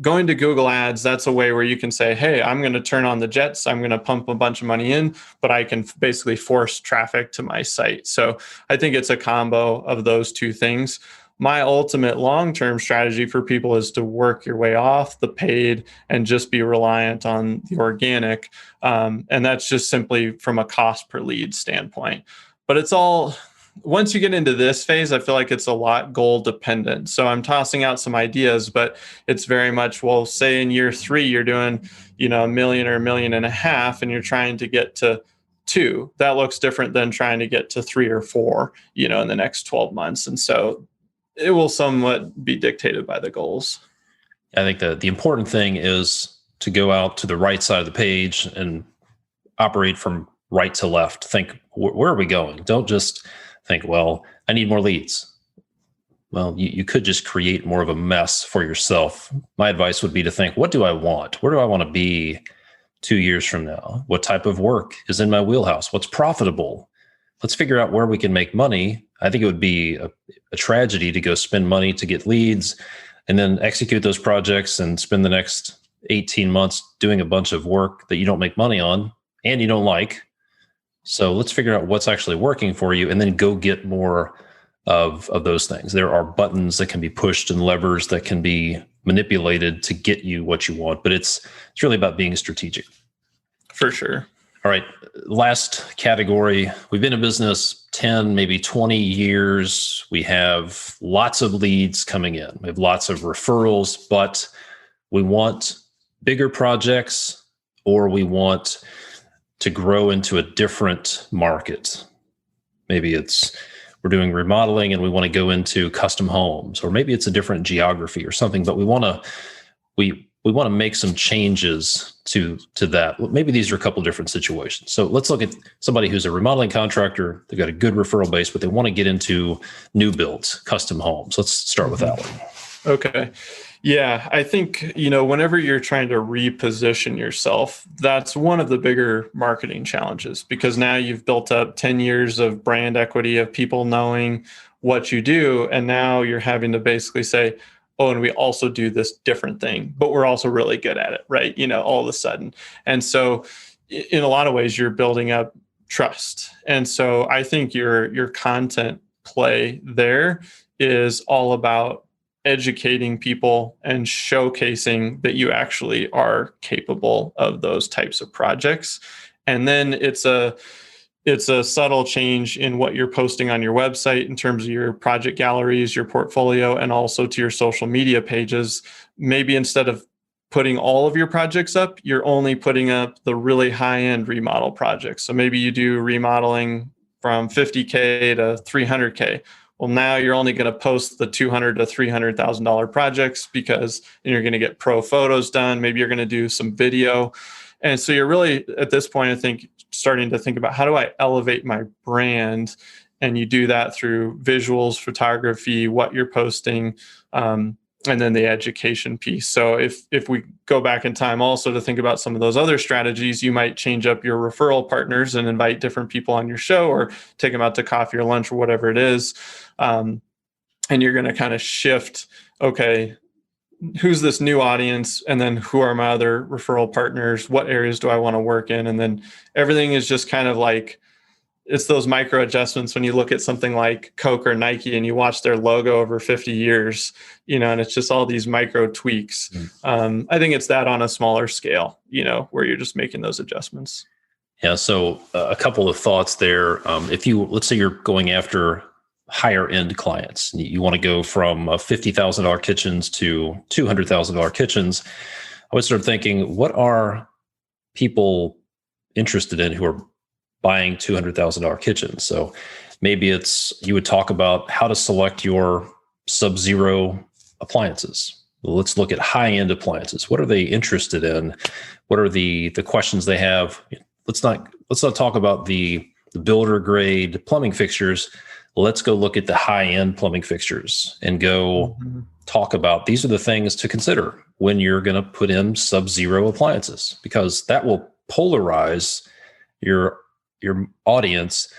B: going to Google Ads, that's a way where you can say, hey, I'm going to turn on the jets. I'm going to pump a bunch of money in, but I can basically force traffic to my site. So I think it's a combo of those two things. My ultimate long-term strategy for people is to work your way off the paid and just be reliant on the organic. And that's just simply from a cost per lead standpoint. But it's all, once you get into this phase, I feel like it's a lot goal dependent. So I'm tossing out some ideas, but it's very much, well, say in year 3, you're doing, $1 million or $1.5 million, and you're trying to get to 2. That looks different than trying to get to 3 or 4, in the next 12 months. And so it will somewhat be dictated by the goals.
A: I think the important thing is to go out to the right side of the page and operate from right to left. Think, where are we going? Don't just think, well, I need more leads. Well, you could just create more of a mess for yourself. My advice would be to think, what do I want? Where do I want to be 2 years from now? What type of work is in my wheelhouse? What's profitable? Let's figure out where we can make money. I think it would be a tragedy to go spend money to get leads and then execute those projects and spend the next 18 months doing a bunch of work that you don't make money on and you don't like. So let's figure out what's actually working for you and then go get more of those things. There are buttons that can be pushed and levers that can be manipulated to get you what you want, but it's really about being strategic.
B: For sure.
A: All right. Last category. We've been in business 10, maybe 20 years. We have lots of leads coming in. We have lots of referrals, but we want bigger projects or we want to grow into a different market. Maybe we're doing remodeling and we want to go into custom homes, or maybe it's a different geography or something, but we want to make some changes to that. Maybe these are a couple different situations. So let's look at somebody who's a remodeling contractor. They've got a good referral base, but they want to get into new builds, custom homes. Let's start with that one.
B: Okay. Yeah, I think, whenever you're trying to reposition yourself, that's one of the bigger marketing challenges, because now you've built up 10 years of brand equity of people knowing what you do. And now you're having to basically say, oh, and we also do this different thing, but we're also really good at it, right? All of a sudden. And so in a lot of ways, you're building up trust. And so I think your content play there is all about educating people and showcasing that you actually are capable of those types of projects. And then it's a subtle change in what you're posting on your website in terms of your project galleries, your portfolio, and also to your social media pages. Maybe instead of putting all of your projects up, you're only putting up the really high-end remodel projects. So maybe you do remodeling from 50K to 300K. Well, now you're only going to post the $200,000 to $300,000 projects because you're going to get pro photos done. Maybe you're going to do some video. And so you're really, at this point, I think, starting to think about, how do I elevate my brand? And you do that through visuals, photography, what you're posting, and then the education piece. So if we go back in time also to think about some of those other strategies, you might change up your referral partners and invite different people on your show, or take them out to coffee or lunch or whatever it is. And you're going to kind of shift, okay, who's this new audience? And then who are my other referral partners? What areas do I want to work in? And then everything is just kind of like, it's those micro adjustments when you look at something like Coke or Nike and you watch their logo over 50 years, and it's just all these micro tweaks. I think it's that on a smaller scale, where you're just making those adjustments.
A: Yeah. So a couple of thoughts there. Let's say you're going after higher end clients, you want to go from $50,000 kitchens to $200,000 kitchens, I would start thinking, what are people interested in who are buying $200,000 kitchens? So maybe you would talk about how to select your sub-zero appliances. Let's look at high-end appliances. What are they interested in? What are the questions they have? Let's not talk about the builder grade plumbing fixtures. Let's go look at the high-end plumbing fixtures and go talk about, these are the things to consider when you're going to put in sub-zero appliances, because that will polarize your audience,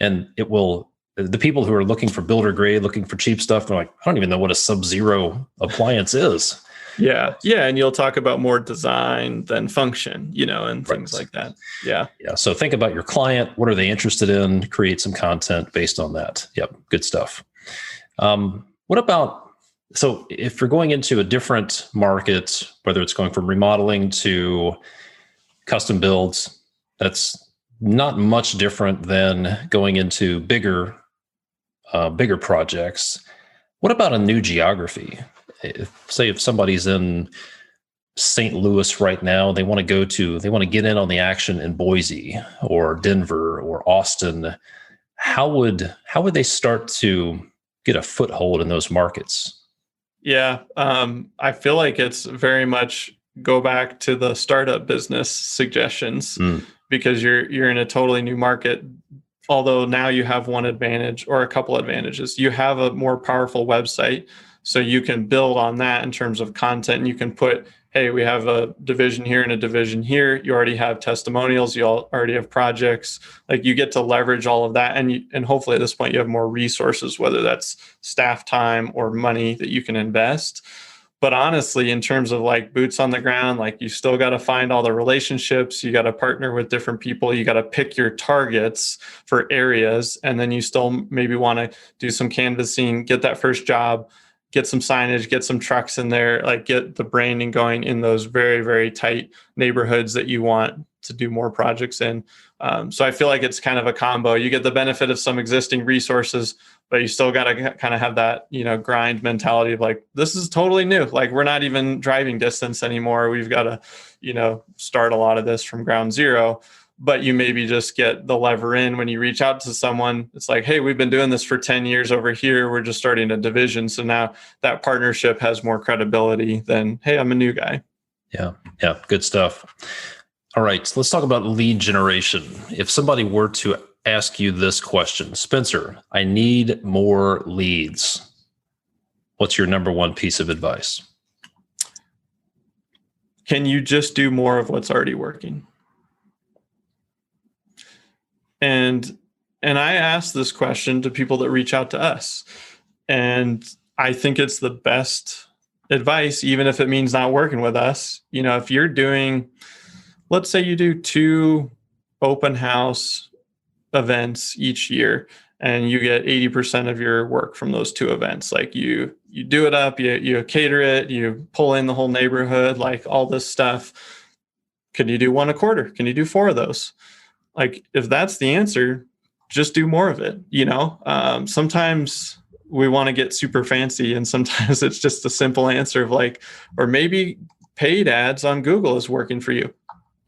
A: and the people who are looking for builder grade, looking for cheap stuff, they're like, I don't even know what a sub-zero appliance is.
B: Yeah. And you'll talk about more design than function, and things like that. Yeah.
A: So think about your client. What are they interested in? Create some content based on that. Yep. Good stuff. So if you're going into a different market, whether it's going from remodeling to custom builds, that's not much different than going into bigger projects. What about a new geography? If somebody's in St. Louis right now, they want to get in on the action in Boise or Denver or Austin. How would they start to get a foothold in those markets?
B: Yeah. I feel like it's very much go back to the startup business suggestions, because you're in a totally new market. Although now you have one advantage or a couple advantages. You have a more powerful website, so you can build on that in terms of content. And you can put, hey, we have a division here and a division here. You already have testimonials. You already have projects. Like, you get to leverage all of that. And hopefully at this point you have more resources, whether that's staff time or money that you can invest. But honestly, in terms of like boots on the ground, like, you still got to find all the relationships. You got to partner with different people. You got to pick your targets for areas. And then you still maybe want to do some canvassing, get that first job, get some signage, get some trucks in there, like get the branding going in those very, very tight neighborhoods that you want to do more projects in. So I feel like it's kind of a combo. You get the benefit of some existing resources, but you still got to kind of have that, grind mentality of like, this is totally new. Like, we're not even driving distance anymore. We've got to, start a lot of this from ground zero. But you maybe just get the lever in when you reach out to someone. It's like, hey, we've been doing this for 10 years over here. We're just starting a division. So now that partnership has more credibility than, hey, I'm a new guy.
A: Yeah. Good stuff. All right. So let's talk about lead generation. If somebody were to ask you this question, Spencer, I need more leads, what's your number one piece of advice?
B: Can you just do more of what's already working? And I ask this question to people that reach out to us. And I think it's the best advice, even if it means not working with us. If you're doing, let's say you do 2 open house events each year, and you get 80% of your work from those 2 events. Like you do it up, you cater it, you pull in the whole neighborhood, like all this stuff. Can you do 1 a quarter? Can you do 4 of those? Like, if that's the answer, just do more of it. Sometimes we want to get super fancy, and sometimes it's just a simple answer of like, or maybe paid ads on Google is working for you.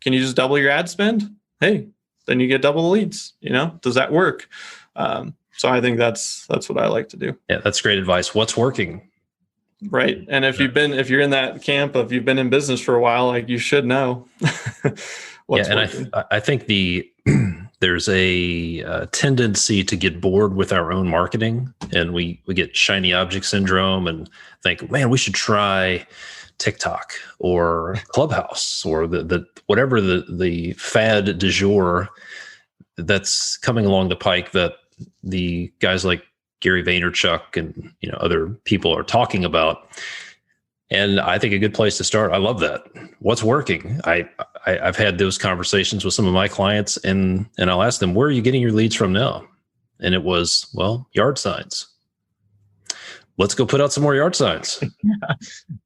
B: Can you just double your ad spend? Hey, then you get double the leads. Does that work? So I think that's what I like to do.
A: Yeah, that's great advice. What's working?
B: Right. And if you're in that camp of you've been in business for a while, like, you should know what's working.
A: I think there's a tendency to get bored with our own marketing, and we get shiny object syndrome and think, man, we should try TikTok or Clubhouse or the whatever the fad du jour that's coming along the pike that the guys like Gary Vaynerchuk and other people are talking about. And I think a good place to start, I love that. What's working? I've had those conversations with some of my clients, and I'll ask them, where are you getting your leads from now? And it was, well, yard signs. Let's go put out some more yard signs.
B: Yeah.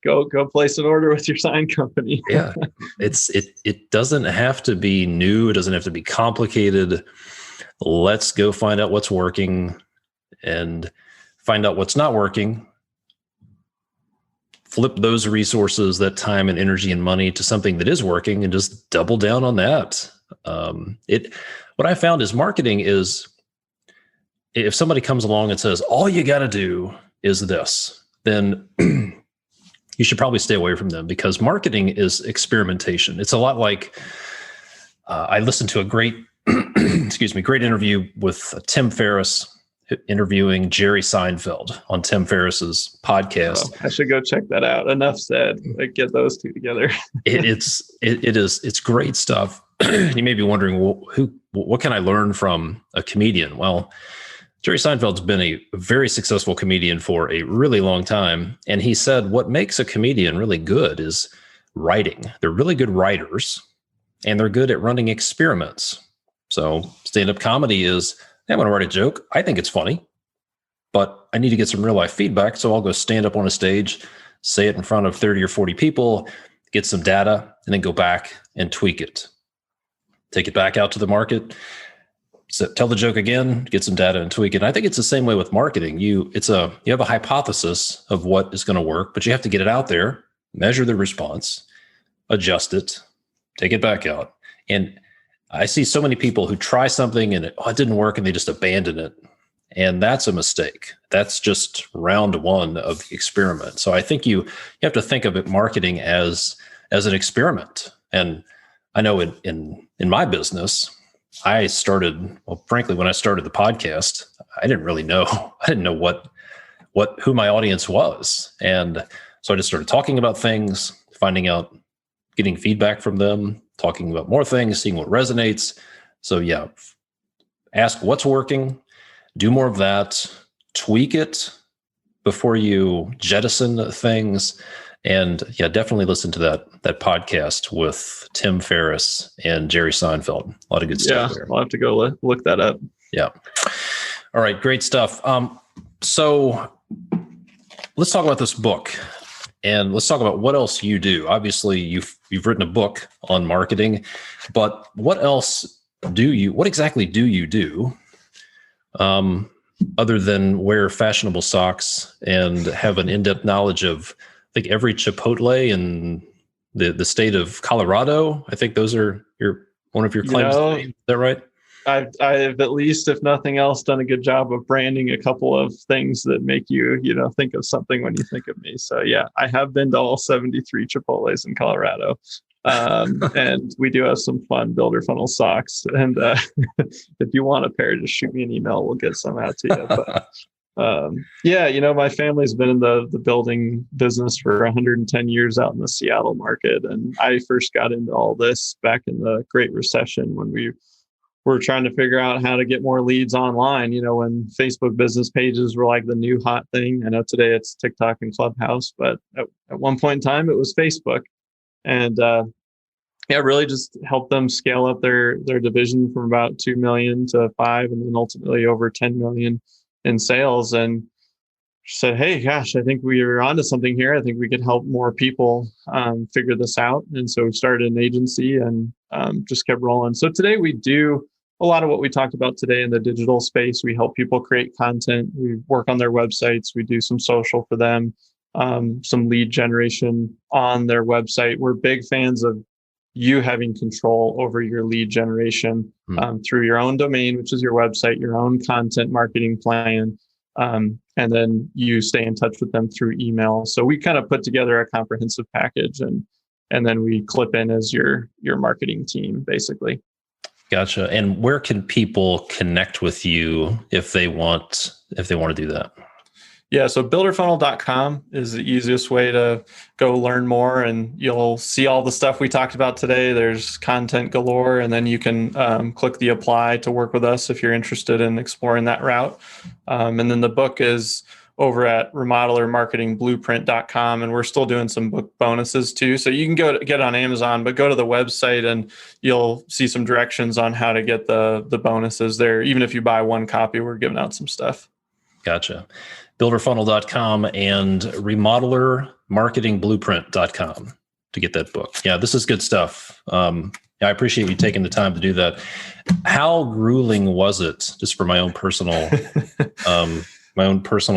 B: Go place an order with your sign company.
A: Yeah. It doesn't have to be new. It doesn't have to be complicated. Let's go find out what's working and find out what's not working. Flip those resources, that time and energy and money, to something that is working, and just double down on that. What I found is marketing is, if somebody comes along and says, all you got to do is this, then you should probably stay away from them, because marketing is experimentation. It's a lot like, I listened to a great interview with Tim Ferriss interviewing Jerry Seinfeld on Tim Ferriss's podcast.
B: I should go check that out. Enough said. Like, get those 2 together.
A: It's great stuff. You may be wondering, well, what can I learn from a comedian? Well, Jerry Seinfeld's been a very successful comedian for a really long time. And he said, what makes a comedian really good is writing. They're really good writers, and they're good at running experiments. So stand-up comedy is, hey, I'm going to write a joke. I think it's funny, but I need to get some real life feedback. So I'll go stand up on a stage, say it in front of 30 or 40 people, get some data, and then go back and tweak it. Take it back out to the market, tell the joke again, get some data and tweak it. And I think it's the same way with marketing. You have a hypothesis of what is going to work, but you have to get it out there, measure the response, adjust it, take it back out. And I see so many people who try something and it didn't work, and they just abandon it. And that's a mistake. That's just round 1 of the experiment. So I think you have to think of it, marketing, as an experiment. And I know in my business, I started, well, frankly, when I started the podcast, I didn't really know. I didn't know who my audience was. And so I just started talking about things, finding out, getting feedback from them, talking about more things, seeing what resonates. So yeah, ask what's working, do more of that, tweak it before you jettison things. And yeah, definitely listen to that podcast with Tim Ferriss and Jerry Seinfeld. A lot of good stuff there.
B: I'll have to go look that up.
A: Yeah. All right, great stuff. So let's talk about this book. And let's talk about what else you do. Obviously, you've written a book on marketing, but what exactly do you do, other than wear fashionable socks and have an in-depth knowledge of, I think, every Chipotle in the state of Colorado? I think those are one of your claims to fame. Is that right?
B: I've at least, if nothing else, done a good job of branding a couple of things that make you, think of something when you think of me. So yeah, I have been to all 73 Chipotles in Colorado. And we do have some fun builder funnel socks. And if you want a pair, just shoot me an email. We'll get some out to you. But yeah, my family's been in the building business for 110 years out in the Seattle market. And I first got into all this back in the Great Recession, when we were trying to figure out how to get more leads online, when Facebook business pages were like the new hot thing. I know today it's TikTok and Clubhouse, but at one point in time it was Facebook. And yeah, really just help them scale up their division from about 2 million to 5, and then ultimately over 10 million in sales. And said, hey, gosh, I think we are onto something here. I think we could help more people figure this out. And so we started an agency and just kept rolling. So today we do a lot of what we talked about today in the digital space. We help people create content. We work on their websites. We do some social for them, some lead generation on their website. We're big fans of you having control over your lead generation through your own domain, which is your website, your own content marketing plan. And then you stay in touch with them through email. So we kind of put together a comprehensive package, and then we clip in as your marketing team, basically.
A: Gotcha. And where can people connect with you if they want to do that?
B: Yeah, so builderfunnel.com is the easiest way to go learn more, and you'll see all the stuff we talked about today. There's content galore, and then you can click the apply to work with us if you're interested in exploring that route. And then the book is over at remodelermarketingblueprint.com, and we're still doing some book bonuses too. So you can go get it on Amazon, but go to the website and you'll see some directions on how to get the bonuses there. Even if you buy one copy, we're giving out some stuff.
A: Gotcha. Builderfunnel.com and remodelermarketingblueprint.com to get that book. Yeah, this is good stuff. I appreciate you taking the time to do that. How grueling was it, just for my own personal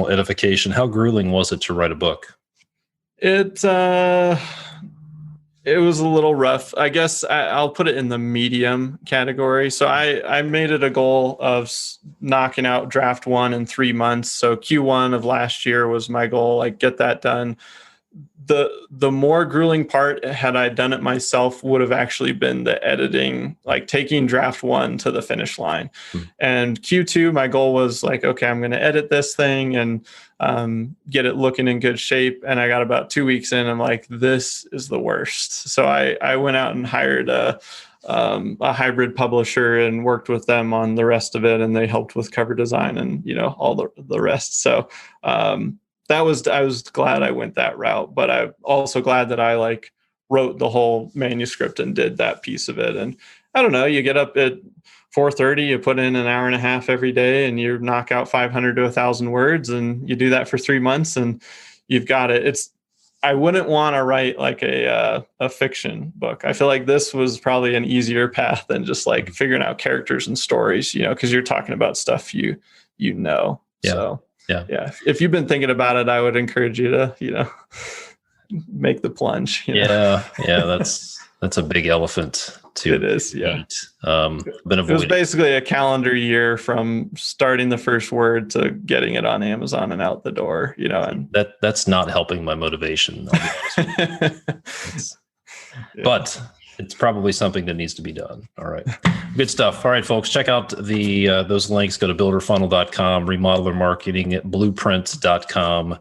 A: edification, how grueling was it to write a book?
B: It was a little rough. I guess I'll put it in the medium category. So I made it a goal of knocking out draft 1 in 3 months. So Q1 of last year was my goal, like get that done. The more grueling part, had I done it myself, would have actually been the editing, like taking draft 1 to the finish line. And Q2, my goal was like, okay, I'm going to edit this thing and get it looking in good shape. And I got about 2 weeks in, I'm like, this is the worst. So I went out and hired a hybrid publisher and worked with them on the rest of it. And they helped with cover design and, all the rest. So I was glad I went that route, but I'm also glad that I wrote the whole manuscript and did that piece of it. And I don't know, you get up at 4:30, you put in an hour and a half every day and you knock out 500 to 1,000 words, and you do that for 3 months and you've got it. I wouldn't want to write like a fiction book. I feel like this was probably an easier path than just like figuring out characters and stories, because you're talking about stuff you know.
A: Yeah.
B: So
A: yeah.
B: If you've been thinking about it, I would encourage you to, make the plunge.
A: Yeah. That's a big elephant to
B: It is. Yeah.
A: eat.
B: It was basically a calendar year from starting the first word to getting it on Amazon and out the door, and
A: that's not helping my motivation. I'll be honest with you. But it's probably something that needs to be done. All right. Good stuff. All right, folks, check out those links. Go to builderfunnel.com, remodelermarketingblueprint.com.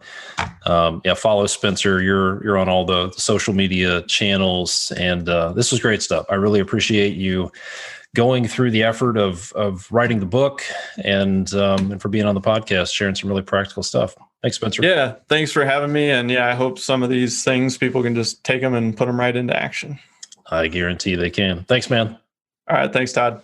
A: Follow Spencer. You're on all the social media channels, and this was great stuff. I really appreciate you going through the effort of writing the book and for being on the podcast, sharing some really practical stuff. Thanks, Spencer.
B: Yeah, thanks for having me. And I hope some of these things people can just take them and put them right into action.
A: I guarantee they can. Thanks, man.
B: All right. Thanks, Todd.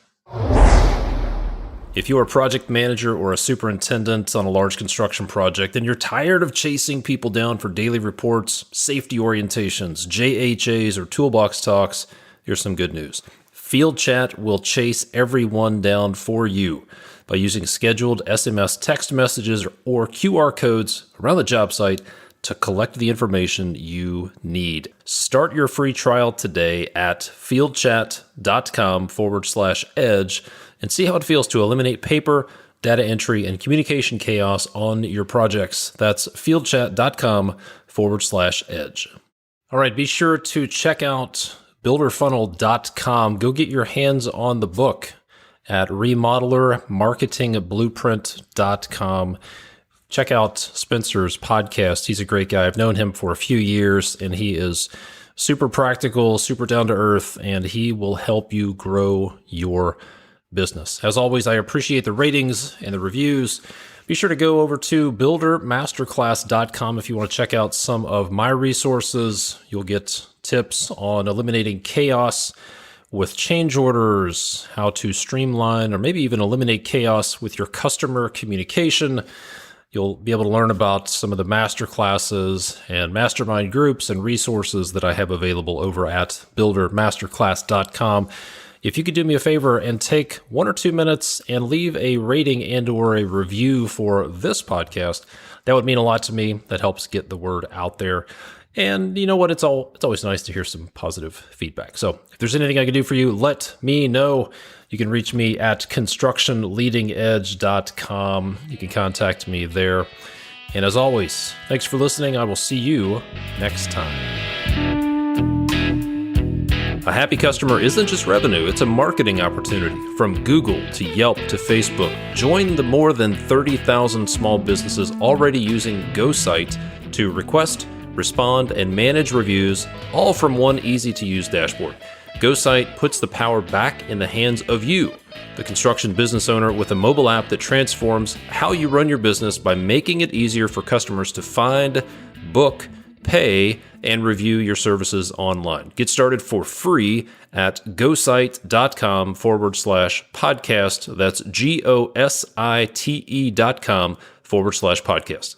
A: If you're a project manager or a superintendent on a large construction project and you're tired of chasing people down for daily reports, safety orientations, JHAs, or toolbox talks, here's some good news. Field Chat will chase everyone down for you by using scheduled SMS text messages or QR codes around the job site to collect the information you need. Start your free trial today at fieldchat.com/edge and see how it feels to eliminate paper, data entry, and communication chaos on your projects. That's fieldchat.com/edge. All right, be sure to check out builderfunnel.com. Go get your hands on the book at remodelermarketingblueprint.com. Check out Spencer's podcast. He's a great guy. I've known him for a few years, and he is super practical, super down to earth, and he will help you grow your business. As always, I appreciate the ratings and the reviews. Be sure to go over to buildermasterclass.com if you want to check out some of my resources. You'll get tips on eliminating chaos with change orders, how to streamline or maybe even eliminate chaos with your customer communication. You'll be able to learn about some of the master classes and mastermind groups and resources that I have available over at buildermasterclass.com. If you could do me a favor and take 1 or 2 minutes and leave a rating and or a review for this podcast, that would mean a lot to me. That helps get the word out there. And you know what? It's always nice to hear some positive feedback. So if there's anything I can do for you, let me know. You can reach me at constructionleadingedge.com. You can contact me there. And as always, thanks for listening. I will see you next time. A happy customer isn't just revenue, it's a marketing opportunity. From Google to Yelp to Facebook, join the more than 30,000 small businesses already using GoSite to request, respond, and manage reviews, all from one easy-to-use dashboard. GoSite puts the power back in the hands of you, the construction business owner, with a mobile app that transforms how you run your business by making it easier for customers to find, book, pay, and review your services online. Get started for free at gosite.com/podcast. That's GOSITE.com/podcast.